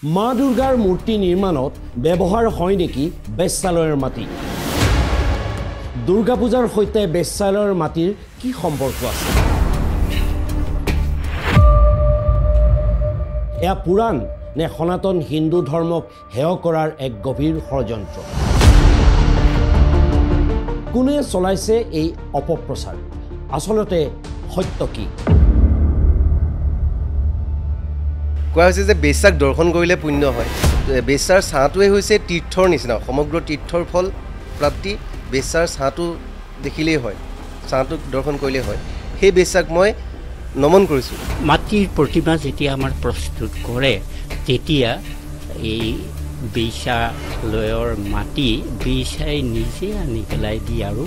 মা দুৰ্গাৰ মূৰ্তি নিৰ্মাণত ব্যৱহাৰ হয় নেকি বেশ্যালয়ৰ মাটি? দুৰ্গা পূজাৰ সৈতে বেশ্যালয়ৰ মাটিৰ কি সম্পৰ্ক আছে? এয়া পুৰাণ নে সনাতন হিন্দু ধৰ্মক হেয় কৰাৰ এক গভীৰ ষড়যন্ত্ৰ? কোনে চলাইছে এই অপপ্ৰচাৰ? আচলতে সত্য কি? কোৱা হৈছে যে বেশ্যাক দৰ্শন কৰিলে পুণ্য হয়। বেশ্যাৰ ছাঁটোৱে হৈছে তীৰ্থৰ নিচিনা, সমগ্ৰ তীৰ্থৰ ফল প্ৰাপ্তি বেশ্যাৰ ছাঁটো দেখিলেই হয়, ছাঁটোক দৰ্শন কৰিলেই হয়। সেই বেশ্যাক মই নমন কৰিছোঁ। মাটিৰ প্ৰতিমা যেতিয়া আমাৰ প্ৰস্তুত কৰে তেতিয়া এই বেশ্যালয়ৰ মাটি বেশ্যাই নিজে আনি পেলাই দিয়ে আৰু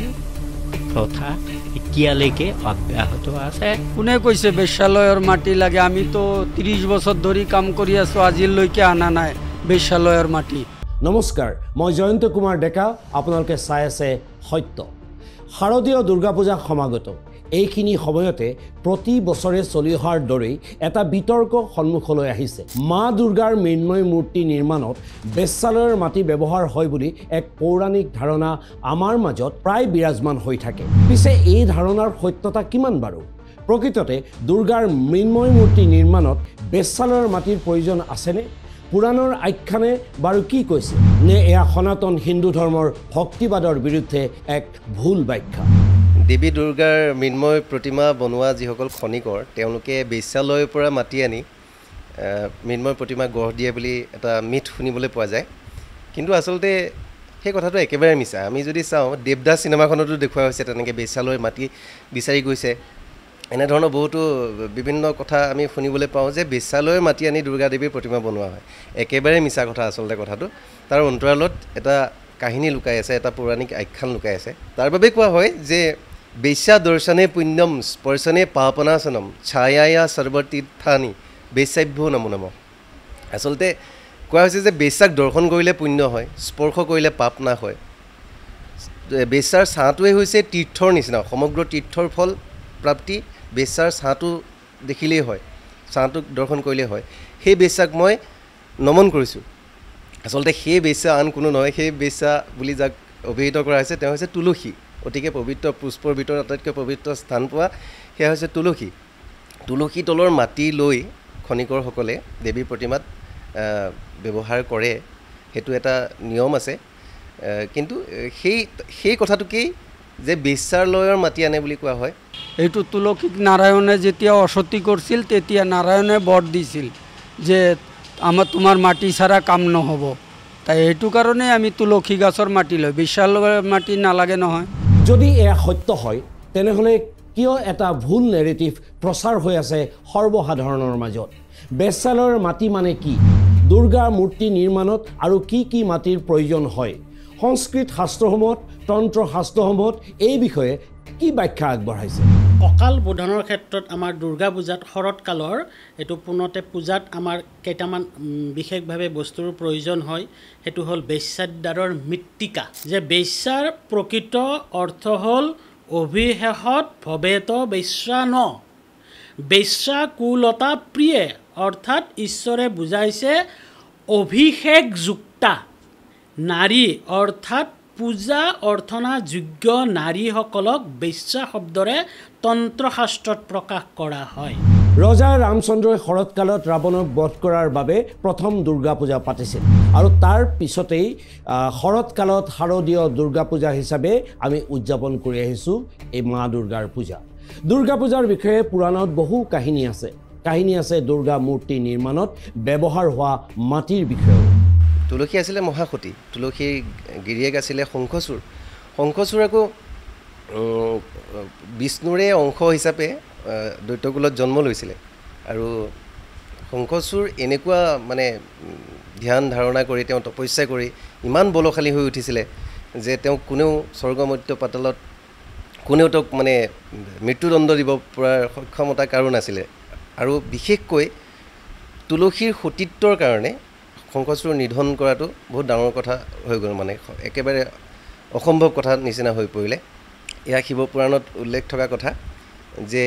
প্ৰথা এতিয়ালৈকে অব্যাহত আছে। কোনে কৈছে বেশ্যালয়ৰ মাটি লাগে? আমিতো 30 বছৰ ধৰি কাম কৰি আছোঁ, আজিলৈকে আনা নাই বেশ্যালয়ৰ মাটি। নমস্কাৰ, মই জয়ন্ত কুমাৰ ডেকা। আপোনালোকে চাই আছে সত্য। শাৰদীয় দুৰ্গা পূজা সমাগত। এইখিনি সময়তে প্ৰতি বছৰে চলি অহাৰ দৰেই এটা বিতৰ্ক সন্মুখলৈ আহিছে। মা দুৰ্গাৰ মৃন্ময় মূৰ্তি নিৰ্মাণত বেশ্যালয়ৰ মাটি ব্যৱহাৰ হয় বুলি এক পৌৰাণিক ধাৰণা আমাৰ মাজত প্ৰায় বিৰাজমান হৈ থাকে। পিছে এই ধাৰণাৰ সত্যতা কিমান বাৰু? প্ৰকৃততে দুৰ্গাৰ মৃন্ময় মূৰ্তি নিৰ্মাণত বেশ্যালয়ৰ মাটিৰ প্ৰয়োজন আছেনে? পুৰাণৰ আখ্যানে বাৰু কি কৈছে? নে এয়া সনাতন হিন্দু ধৰ্মৰ ভক্তিবাদৰ বিৰুদ্ধে এক ভুল ব্যাখ্যা? দেৱী দুৰ্গাৰ মৃন্ময় প্ৰতিমা বনোৱা যিসকল খনিকৰ তেওঁলোকে বেশ্যালয়ৰ পৰা মাতি আনি মৃন্ময় প্ৰতিমা গঢ় দিয়ে বুলি এটা মিথ শুনিবলৈ পোৱা যায়। কিন্তু আচলতে সেই কথাটো একেবাৰে মিছা। আমি যদি চাওঁ দেৱদাস চিনেমাখনতো দেখুওৱা হৈছে তেনেকৈ বেশ্যালয়ৰ মাটি বিচাৰি গৈছে। এনেধৰণৰ বহুতো বিভিন্ন কথা আমি শুনিবলৈ পাওঁ যে বেশ্যালয়ৰ মাটি আনি দুৰ্গা দেৱীৰ প্ৰতিমা বনোৱা হয়। একেবাৰে মিছা কথা আচলতে কথাটো। তাৰ অন্তৰালত এটা কাহিনী লুকাই আছে, এটা পৌৰাণিক আখ্যান লুকাই আছে। তাৰ বাবে কোৱা হয় যে বেশ্যা দৰ্শনে পুণ্যম স্পৰ্শনে পাপনাশনম ছায়ায়া সৰ্বতীৰ্থানি বেশ্যাভ্যো নমো নমঃ। আচলতে কোৱা হৈছে যে বেশ্যাক দৰ্শন কৰিলে পুণ্য হয়, স্পৰ্শ কৰিলে পাপ নাশ হয়। বেশ্যাৰ ছাঁটোৱে হৈছে তীৰ্থৰ নিচিনা, সমগ্ৰ তীৰ্থৰ ফল প্ৰাপ্তি বেশ্যাৰ ছাঁটো দেখিলেই হয়, ছাঁটোক দৰ্শন কৰিলেই হয়। সেই বেশ্যাক মই নমন কৰিছোঁ। আচলতে সেই বেশ্যা আন কোনো নহয়, সেই বেশ্যা বুলি যাক অভিহিত কৰা হৈছে তেওঁ হৈছে তুলসী। অতিকে পবিত্ৰ পুষ্পৰ ভিতৰত আটাইতকৈ পবিত্ৰ স্থান পোৱা সেয়া হৈছে তুলসী। তুলসী তলৰ মাটি লৈ খনিকৰসকলে দেৱীৰ প্ৰতিমাত ব্যৱহাৰ কৰে, সেইটো এটা নিয়ম আছে। কিন্তু সেই কথাটোকেই যে বেশ্যালয়ৰ মাটি আনে বুলি কোৱা হয়। এইটো তুলসীক নাৰায়ণে যেতিয়া অসতী কৰিছিল তেতিয়া নাৰায়ণে বৰ দিছিল যে তোমাৰ মাটি ছাড়া কাম নহ'ব। তাই এইটো কাৰণে আমি তুলসী গছৰ মাটি লৈ, বেশ্যালয়ৰ মাটি নালাগে নহয়। যদি এয়া সত্য হয় তেনেহ'লে কিয় এটা ভুল নেৰেটিভ প্ৰচাৰ হৈ আছে সৰ্বসাধাৰণৰ মাজত? বেশ্যালয়ৰ মাটি মানে কি? দুৰ্গা মূৰ্তি নিৰ্মাণত আৰু কি কি মাটিৰ প্ৰয়োজন হয়? সংস্কৃত শাস্ত্ৰসমূহত, তন্ত্ৰ শাস্ত্ৰসমূহত এই বিষয়ে কি ব্যাখ্যা আগবঢ়াইছে? অকাল বোধনৰ ক্ষেত্ৰত আমাৰ দুৰ্গা পূজাত শৰৎকালৰ এইটো পোনতে পূজাত আমাৰ কেইটামান বিশেষভাৱে বস্তুৰ প্ৰয়োজন হয়। সেইটো হ'ল বেশ্যাদ্বাৰৰ মৃত্তিকা। যে বেশ্যাৰ প্ৰকৃত অৰ্থ হ'ল অভিশেষত ভৱেত বেশ্যা ন। বেশ্যা কুলতা প্ৰিয়ে, অৰ্থাৎ ঈশ্বৰে বুজাইছে অভিষেকযুক্তা নাৰী, অৰ্থাৎ পূজা অৰ্থনা যোগ্য নাৰীসকলক বেশ্যা শব্দৰে তন্ত্ৰশাস্ত্ৰত প্ৰকাশ কৰা হয়। ৰজা ৰামচন্দ্ৰই শৰৎকালত ৰাৱণক বধ কৰাৰ বাবে প্ৰথম দুৰ্গা পূজা পাতিছিল আৰু তাৰ পিছতেই শৰৎকালত শাৰদীয় দুৰ্গা পূজা হিচাপে আমি উদযাপন কৰি আহিছোঁ এই মা দুৰ্গাৰ পূজা। দুৰ্গা পূজাৰ বিষয়ে পুৰাণত বহু কাহিনী আছে। কাহিনী আছে দুৰ্গা মূৰ্তি নিৰ্মাণত ব্যৱহাৰ হোৱা মাটিৰ বিষয়েও। তুলসী আছিলে মহাসতী, তুলসীৰ গিৰিয়েক আছিলে শংখচূড়। শংখচূড় আকৌ বিষ্ণুৰে অংশ হিচাপে দৈত্যকুলত জন্ম লৈছিলে। আৰু শংখচূড় এনেকুৱা মানে ধ্যান ধাৰণা কৰি তেওঁ তপস্যা কৰি ইমান বলশালী হৈ উঠিছিলে যে তেওঁক কোনেও স্বৰ্গ মৰ্ত্য পাতালত কোনেও তেওঁক মানে মৃত্যুদণ্ড দিব পৰাৰ সক্ষমতা কাৰো নাছিলে। আৰু বিশেষকৈ তুলসীৰ সতীত্বৰ কাৰণে শংখচূড় নিধন কৰাটো বহুত ডাঙৰ কথা হৈ গ'ল, মানে একেবাৰে অসম্ভৱ কথা নিচিনা হৈ পৰিলে। এয়া শিৱপুৰাণত উল্লেখ থকা কথা যে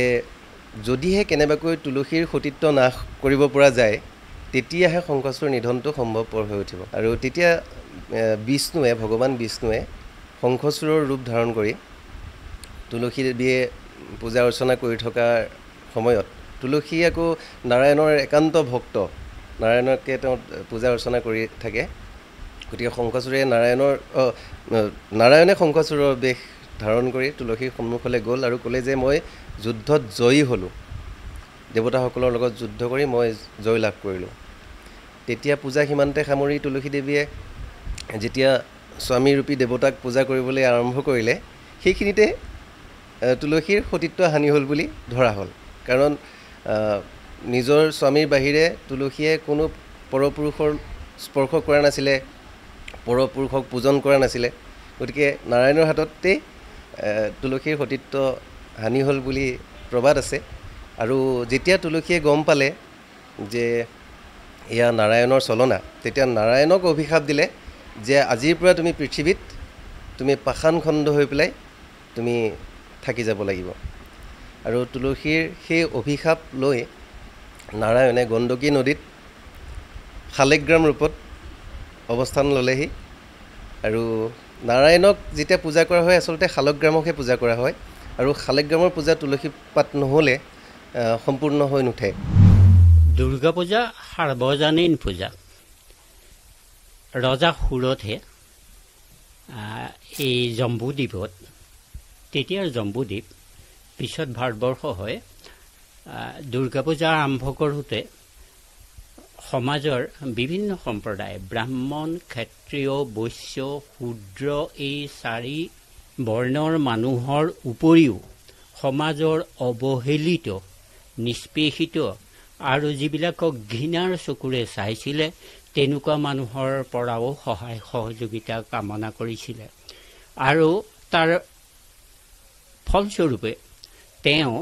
যদিহে কেনেবাকৈ তুলসীৰ সতীত্ব নাশ কৰিব পৰা যায় তেতিয়াহে শংখাচূড়ৰ নিধনটো সম্ভৱপৰ হৈ উঠিব। আৰু তেতিয়া বিষ্ণুৱে, ভগৱান বিষ্ণুৱে শংখাচূড়ৰ ৰূপ ধাৰণ কৰি তুলসী দেৱীয়ে পূজা অৰ্চনা কৰি থকাৰ সময়ত তুলসী আকৌ নাৰায়ণৰ একান্ত ভক্ত, নাৰায়ণকে তেওঁ পূজা অৰ্চনা কৰি থাকে। গতিকে শংখাচূড়ে নাৰায়ণে শংখাচূড়ৰ বেশ ধাৰণ কৰি তুলসীৰ সন্মুখলৈ গ'ল আৰু ক'লে যে মই যুদ্ধত জয়ী হ'লোঁ, দেৱতাসকলৰ লগত যুদ্ধ কৰি মই জয় লাভ কৰিলোঁ। তেতিয়া পূজা সীমান্তে সামৰি তুলসী দেৱীয়ে যেতিয়া স্বামীৰূপী দেৱতাক পূজা কৰিবলৈ আৰম্ভ কৰিলে, সেইখিনিতে তুলসীৰ সতীত্ব হানি হ'ল বুলি ধৰা হ'ল। কাৰণ নিজৰ স্বামীৰ বাহিৰে তুলসীয়ে কোনো পৰপুৰুষৰ স্পৰ্শ কৰা নাছিলে, পৰপুৰুষক পূজন কৰা নাছিলে। গতিকে নাৰায়ণৰ হাততেই তুলসীৰ সতীত্ব হানি হ'ল বুলি প্ৰবাদ আছে। আৰু যেতিয়া তুলসীয়ে গম পালে যে এয়া নাৰায়ণৰ চলনা, তেতিয়া নাৰায়ণক অভিশাপ দিলে যে আজিৰ পৰা তুমি পৃথিৱীত তুমি পাষাণ খণ্ড হৈ পেলাই তুমি থাকি যাব লাগিব। আৰু তুলসীৰ সেই অভিশাপ লৈ নাৰায়ণে গণ্ডকী নদীত শালিগ্ৰাম ৰূপত অৱস্থান ল'লেহি। আৰু নাৰায়ণক যেতিয়া পূজা কৰা হয় আচলতে শালগ্ৰামকহে পূজা কৰা হয়, আৰু শালিগ্ৰামৰ পূজা তুলসী পাত নহ'লে সম্পূৰ্ণ হৈ নুঠে। দুৰ্গা পূজা সাৰ্বজনীন পূজা। ৰজা সুৰথে এই জম্বুদ্বীপত, তেতিয়াৰ জম্বুদ্বীপ পিছত ভাৰতবৰ্ষ হয়, দুৰ্গা পূজা আৰম্ভ কৰোঁতে সমাজৰ বিভিন্ন সম্প্ৰদায়, ব্ৰাহ্মণ, ক্ষত্ৰিয়, বৈশ্য, শূদ্ৰ, এই 4 বৰ্ণৰ মানুহৰ উপৰিও সমাজৰ অৱহেলিত, নিষ্পেষিত আৰু যিবিলাকক ঘৃণাৰ চকুৰে চাইছিলে তেনেকুৱা মানুহৰ পৰাও সহায় সহযোগিতা কামনা কৰিছিলে। আৰু তাৰ ফলস্বৰূপে তেওঁ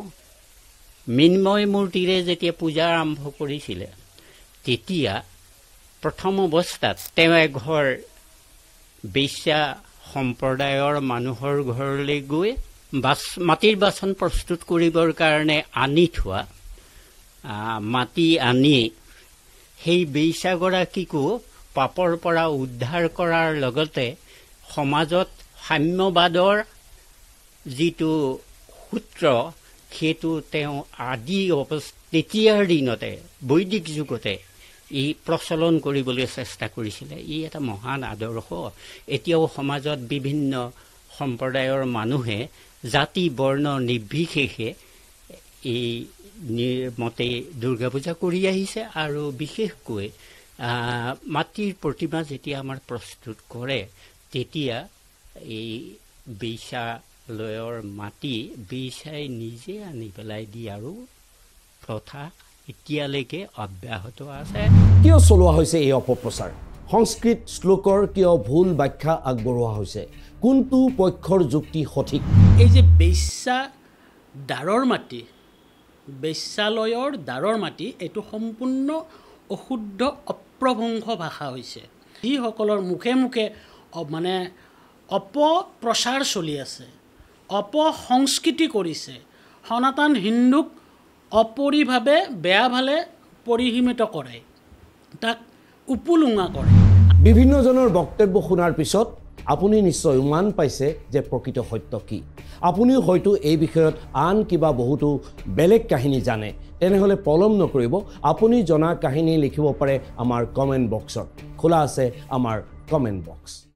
মৃন্ময় মূৰ্তিৰে যেতিয়া পূজা আৰম্ভ কৰিছিলে, তেতিয়া প্ৰথম অৱস্থাত তেওঁ এঘৰ বেশ্যা সম্প্ৰদায়ৰ মানুহৰ ঘৰলৈ গৈ মাটিৰ বাচন প্ৰস্তুত কৰিবৰ কাৰণে আনি থোৱা মাটি আনি সেই বেশ্যাগৰাকীকো পাপৰ পৰা উদ্ধাৰ কৰাৰ লগতে সমাজত সাম্যবাদৰ যিটো সূত্ৰ সেইটো তেওঁ তেতিয়াৰ দিনতে বৈদিক যুগতে ই প্ৰচলন কৰিবলৈ চেষ্টা কৰিছিলে। ই এটা মহান আদৰ্শ। এতিয়াও সমাজত বিভিন্ন সম্প্ৰদায়ৰ মানুহে জাতি বৰ্ণ নিৰ্বিশেষে এই মতে দুৰ্গা পূজা কৰি আহিছে। আৰু বিশেষকৈ মাটিৰ প্ৰতিমা যেতিয়া আমাৰ প্ৰস্তুত কৰে, তেতিয়া এই বেশ্যালয়ৰ মাটি বেশ্যাই নিজে আনি পেলাই দিয়াৰো প্ৰথা এতিয়ালৈকে অব্যাহত আছে। কিয় চলোৱা হৈছে এই অপপ্ৰচাৰ? সংস্কৃত শ্লোকৰ কিয় ভুল ব্যাখ্যা আগবঢ়োৱা হৈছে? কোনটো পক্ষৰ যুক্তি সঠিক? এই যে বেশ্যা দ্বাৰৰ মাটি, বেশ্যালয়ৰ দ্বাৰৰ মাটি, এইটো সম্পূৰ্ণ অশুদ্ধ অপ্ৰভংশ ভাষা হৈছে। যিসকলৰ মুখে মুখে মানে অপপ্ৰচাৰ চলি আছে, অপসংস্কৃতি কৰিছে, সনাতন হিন্দুক অপৰিভাৱে বেয়া ভালে পৰিসীমিত কৰে, তাক উপলুঙা কৰে। বিভিন্নজনৰ বক্তব্য শুনাৰ পিছত আপুনি নিশ্চয় উমান পাইছে যে প্ৰকৃত সত্য কি। আপুনিও হয়তো এই বিষয়ত আন কিবা বহুতো বেলেগ কাহিনী জানে। তেনেহ'লে পলম নকৰিব, আপুনি জনা কাহিনী লিখিব পাৰে আমাৰ কমেণ্ট বক্সত। খোলা আছে আমাৰ কমেণ্ট বক্স।